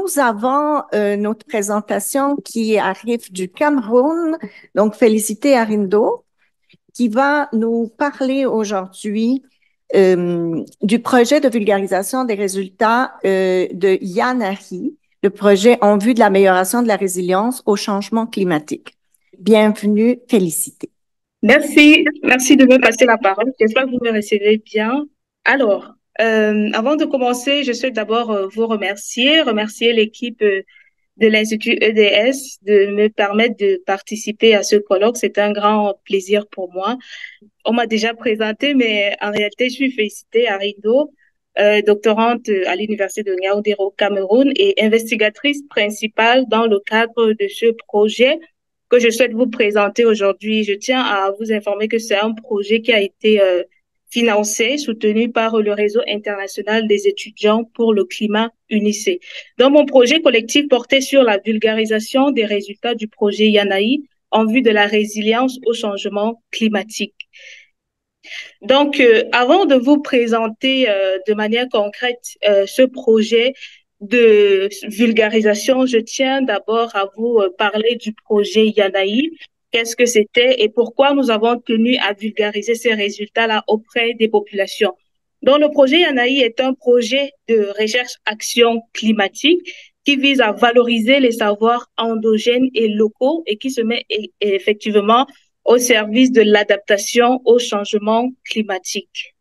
nous avons notre présentation qui arrive du Cameroun. Donc, félicité Arindo, qui va nous parler aujourd'hui du projet de vulgarisation des résultats de Yanahi, le projet en vue de l'amélioration de la résilience au changement climatique. Bienvenue, félicité. Merci de me passer la parole. J'espère que vous me recevez bien. Alors, avant de commencer, je souhaite d'abord vous remercier l'équipe de l'Institut EDS de me permettre de participer à ce colloque. C'est un grand plaisir pour moi. On m'a déjà présenté, mais en réalité, je suis félicitée à Rido, doctorante à l'Université de Yaoundé au Cameroun et investigatrice principale dans le cadre de ce projet que je souhaite vous présenter aujourd'hui. Je tiens à vous informer que c'est un projet qui a été financé, soutenu par le Réseau international des étudiants pour le climat UNICE. Donc, mon projet collectif portait sur la vulgarisation des résultats du projet Yanaï en vue de la résilience au changement climatique. Donc, avant de vous présenter de manière concrète ce projet de vulgarisation, je tiens d'abord à vous parler du projet Yanaï. Qu'est-ce que c'était et pourquoi nous avons tenu à vulgariser ces résultats-là auprès des populations. Donc, le projet Yanaï est un projet de recherche-action climatique qui vise à valoriser les savoirs endogènes et locaux et qui se met effectivement au service de l'adaptation au changement climatique.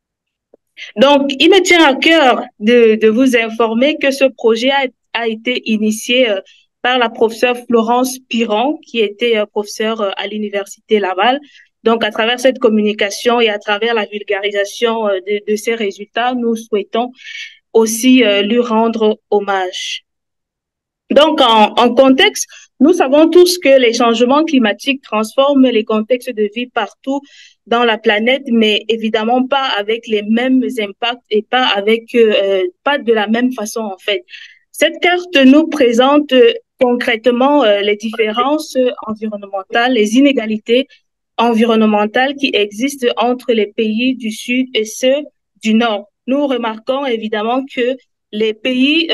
Donc, il me tient à cœur de vous informer que ce projet a été initié par la professeure Florence Piron, qui était professeure à l'Université Laval. Donc, à travers cette communication et à travers la vulgarisation de ces résultats, nous souhaitons aussi lui rendre hommage. Donc, en contexte, nous savons tous que les changements climatiques transforment les contextes de vie partout dans la planète, mais évidemment pas avec les mêmes impacts et pas de la même façon en fait. Cette carte nous présente concrètement les différences environnementales, les inégalités environnementales qui existent entre les pays du Sud et ceux du Nord. Nous remarquons évidemment que les pays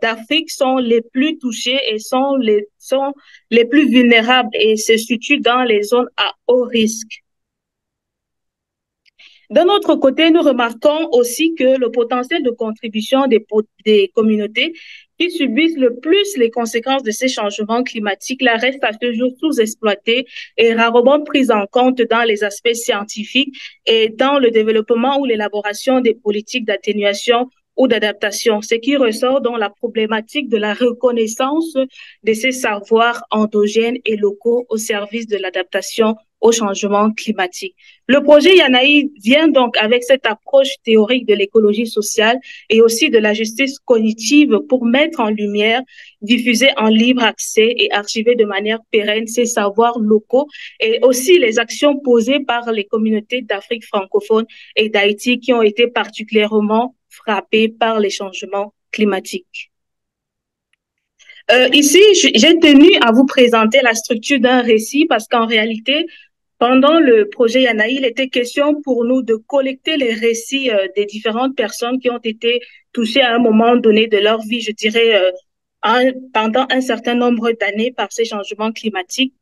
d'Afrique sont les plus touchés et sont les plus vulnérables et se situent dans les zones à haut risque. D'un autre côté, nous remarquons aussi que le potentiel de contribution des communautés qui subissent le plus les conséquences de ces changements climatiques là reste à ce jour sous-exploité et rarement pris en compte dans les aspects scientifiques et dans le développement ou l'élaboration des politiques d'atténuation ou d'adaptation, ce qui ressort dans la problématique de la reconnaissance de ces savoirs endogènes et locaux au service de l'adaptation au changement climatique. Le projet Yanaï vient donc avec cette approche théorique de l'écologie sociale et aussi de la justice cognitive pour mettre en lumière, diffuser en libre accès et archiver de manière pérenne ces savoirs locaux et aussi les actions posées par les communautés d'Afrique francophone et d'Haïti qui ont été particulièrement frappées par les changements climatiques. Ici, j'ai tenu à vous présenter la structure d'un récit parce qu'en réalité, pendant le projet Yanaï, il était question pour nous de collecter les récits des différentes personnes qui ont été touchées à un moment donné de leur vie, je dirais, pendant un certain nombre d'années par ces changements climatiques.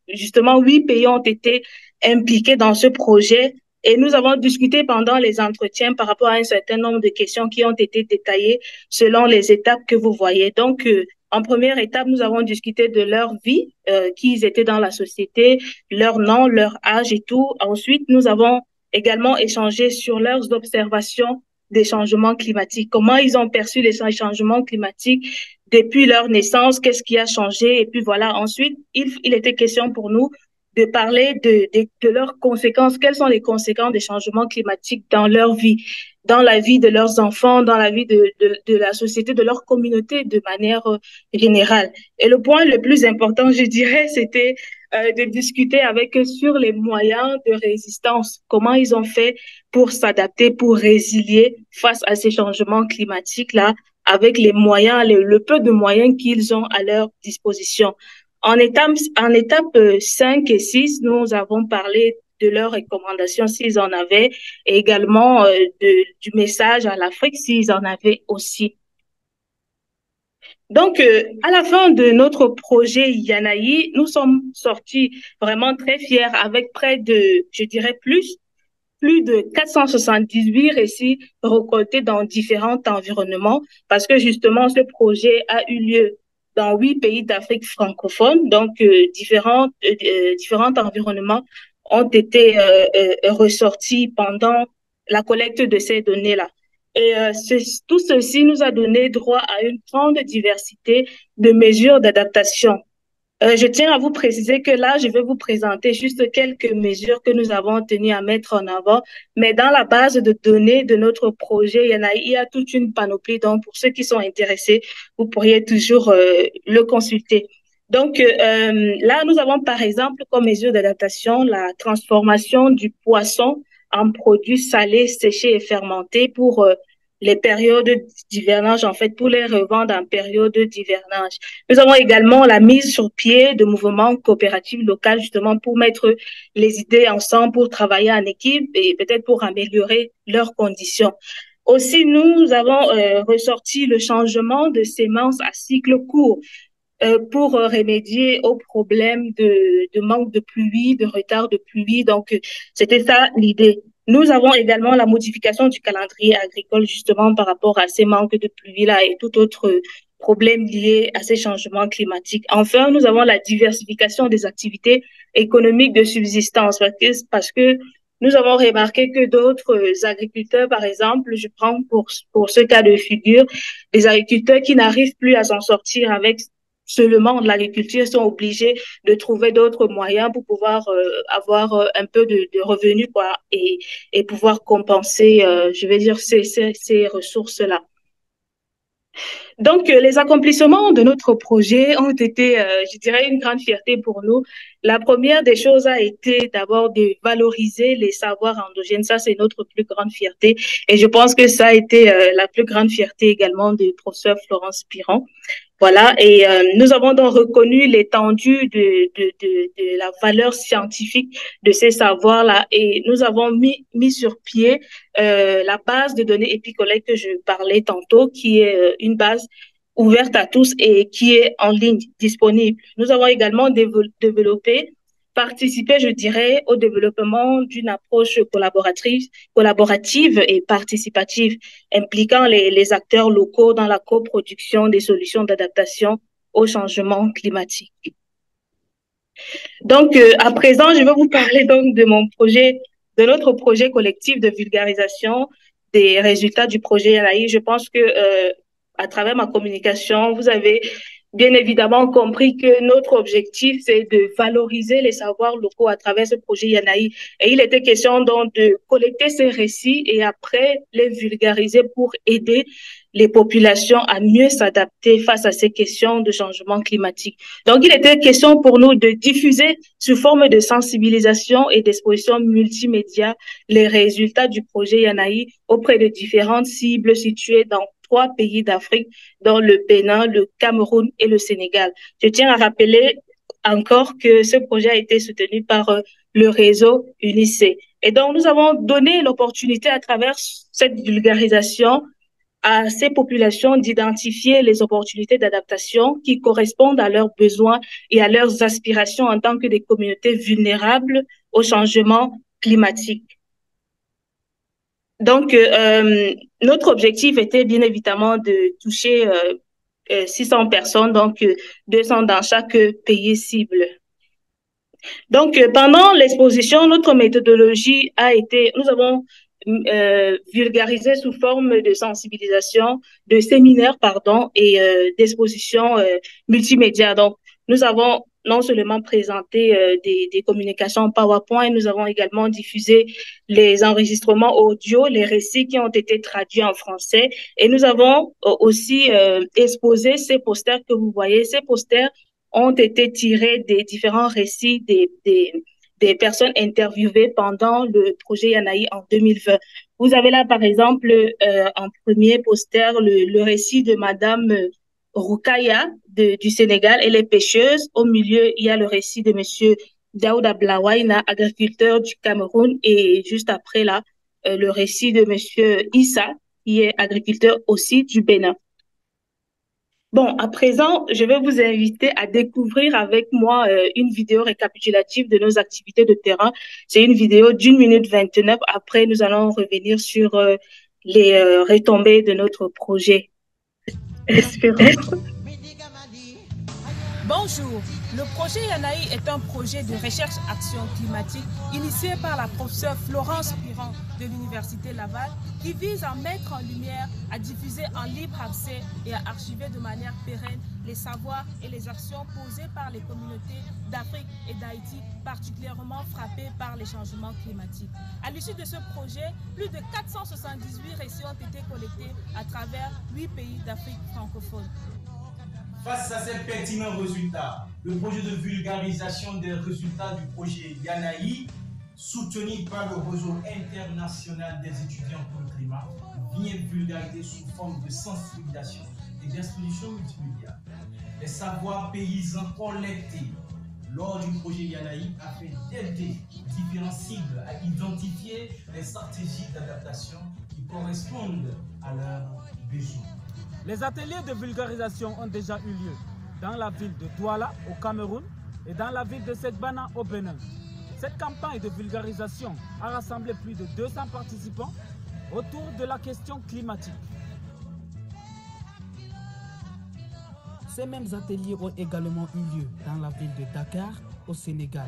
Justement, 8 pays ont été impliqués dans ce projet et nous avons discuté pendant les entretiens par rapport à un certain nombre de questions qui ont été détaillées selon les étapes que vous voyez. Donc, en première étape, nous avons discuté de leur vie, qui ils étaient dans la société, leur nom, leur âge et tout. Ensuite, nous avons également échangé sur leurs observations des changements climatiques, comment ils ont perçu les changements climatiques depuis leur naissance, qu'est-ce qui a changé. Et puis voilà, ensuite, il était question pour nous de parler de leurs conséquences, quelles sont les conséquences des changements climatiques dans leur vie, dans la vie de leurs enfants, dans la vie de la société, de leur communauté de manière générale. Et le point le plus important, je dirais, c'était de discuter avec eux sur les moyens de résistance, comment ils ont fait pour s'adapter, pour résilier face à ces changements climatiques-là, avec les moyens, le peu de moyens qu'ils ont à leur disposition. En étape 5 et 6, nous avons parlé de leurs recommandations s'ils en avaient et également du message à l'Afrique s'ils en avaient aussi. Donc, à la fin de notre projet Yanaï, nous sommes sortis vraiment très fiers avec près de, je dirais plus de 478 récits récoltés dans différents environnements parce que justement, ce projet a eu lieu dans 8 pays d'Afrique francophone. Donc, différents environnements ont été ressortis pendant la collecte de ces données-là. Et tout ceci nous a donné droit à une grande diversité de mesures d'adaptation. Je tiens à vous préciser que là, je vais vous présenter juste quelques mesures que nous avons tenu à mettre en avant. Mais dans la base de données de notre projet, il y a toute une panoplie. Donc, pour ceux qui sont intéressés, vous pourriez toujours le consulter. Donc, là, nous avons par exemple comme mesure d'adaptation la transformation du poisson en produits salés, séchés et fermentés pour les périodes d'hivernage, en fait, pour les revendre en période d'hivernage. Nous avons également la mise sur pied de mouvements coopératifs locaux, justement, pour mettre les idées ensemble, pour travailler en équipe et peut-être pour améliorer leurs conditions. Aussi, nous avons ressorti le changement de semences à cycle court pour remédier aux problèmes de manque de pluie, de retard de pluie. Donc, c'était ça l'idée. Nous avons également la modification du calendrier agricole justement par rapport à ces manques de pluie-là et tout autre problème lié à ces changements climatiques. Enfin, nous avons la diversification des activités économiques de subsistance parce que nous avons remarqué que d'autres agriculteurs, par exemple, je prends pour ce cas de figure, des agriculteurs qui n'arrivent plus à s'en sortir avec seulement de l'agriculture sont obligés de trouver d'autres moyens pour pouvoir avoir un peu de revenus quoi, et pouvoir compenser, je vais dire, ces ressources-là. Donc, les accomplissements de notre projet ont été, je dirais, une grande fierté pour nous. La première des choses a été d'abord de valoriser les savoirs endogènes. Ça, c'est notre plus grande fierté. Et je pense que ça a été la plus grande fierté également de professeur Florence Piron. Voilà, et nous avons donc reconnu l'étendue de la valeur scientifique de ces savoirs-là et nous avons mis sur pied la base de données EpiCollect que je parlais tantôt, qui est une base ouverte à tous et qui est en ligne, disponible. Nous avons également développé, participé, je dirais, au développement d'une approche collaborative et participative impliquant les acteurs locaux dans la coproduction des solutions d'adaptation au changement climatique. Donc, à présent, je vais vous parler donc de mon projet, de notre projet collectif de vulgarisation des résultats du projet Yanaï. Je pense que à travers ma communication, vous avez bien évidemment compris que notre objectif, c'est de valoriser les savoirs locaux à travers ce projet Yanaï. Et il était question donc de collecter ces récits et après les vulgariser pour aider les populations à mieux s'adapter face à ces questions de changement climatique. Donc, il était question pour nous de diffuser sous forme de sensibilisation et d'exposition multimédia les résultats du projet Yanaï auprès de différentes cibles situées dans 3 pays d'Afrique, dont le Bénin, le Cameroun et le Sénégal. Je tiens à rappeler encore que ce projet a été soutenu par le réseau UNICE. Et donc, nous avons donné l'opportunité à travers cette vulgarisation à ces populations d'identifier les opportunités d'adaptation qui correspondent à leurs besoins et à leurs aspirations en tant que des communautés vulnérables au changement climatique. Donc, notre objectif était bien évidemment de toucher 600 personnes, donc 200 dans chaque pays cible. Donc, pendant l'exposition, notre méthodologie a été, nous avons vulgarisé sous forme de sensibilisation, de séminaires, pardon, et d'expositions multimédia. Donc, nous avons non seulement présenté des communications PowerPoint, nous avons également diffusé les enregistrements audio, les récits qui ont été traduits en français, et nous avons aussi exposé ces posters que vous voyez. Ces posters ont été tirés des différents récits des personnes interviewées pendant le projet Yanaï en 2020. Vous avez là, par exemple, en premier poster, le récit de Madame Roukaya du Sénégal. Elle est pêcheuse. Au milieu, il y a le récit de Monsieur Daouda Blawaina, agriculteur du Cameroun. Et juste après, là, le récit de Monsieur Issa, qui est agriculteur aussi du Bénin. Bon, à présent, je vais vous inviter à découvrir avec moi une vidéo récapitulative de nos activités de terrain. C'est une vidéo d'1 minute 29. Après, nous allons revenir sur les retombées de notre projet. Espérons. Bonjour, le projet Yanaï est un projet de recherche-action climatique initié par la professeure Florence Piron de l'Université Laval qui vise à mettre en lumière, à diffuser en libre accès et à archiver de manière pérenne les savoirs et les actions posées par les communautés d'Afrique et d'Haïti particulièrement frappées par les changements climatiques. À l'issue de ce projet, plus de 478 récits ont été collectés à travers 8 pays d'Afrique francophone. Face à ces pertinents résultats, le projet de vulgarisation des résultats du projet Yanaï, soutenu par le réseau international des étudiants pour le climat, vient vulgariser sous forme de sensibilisation et d'exposition multimédia les savoirs paysans collectés lors du projet Yanaï afin d'aider différentes cibles à identifier les stratégies d'adaptation qui correspondent à leurs besoins. Les ateliers de vulgarisation ont déjà eu lieu dans la ville de Douala au Cameroun et dans la ville de Segbana au Bénin. Cette campagne de vulgarisation a rassemblé plus de 200 participants autour de la question climatique. Ces mêmes ateliers ont également eu lieu dans la ville de Dakar au Sénégal.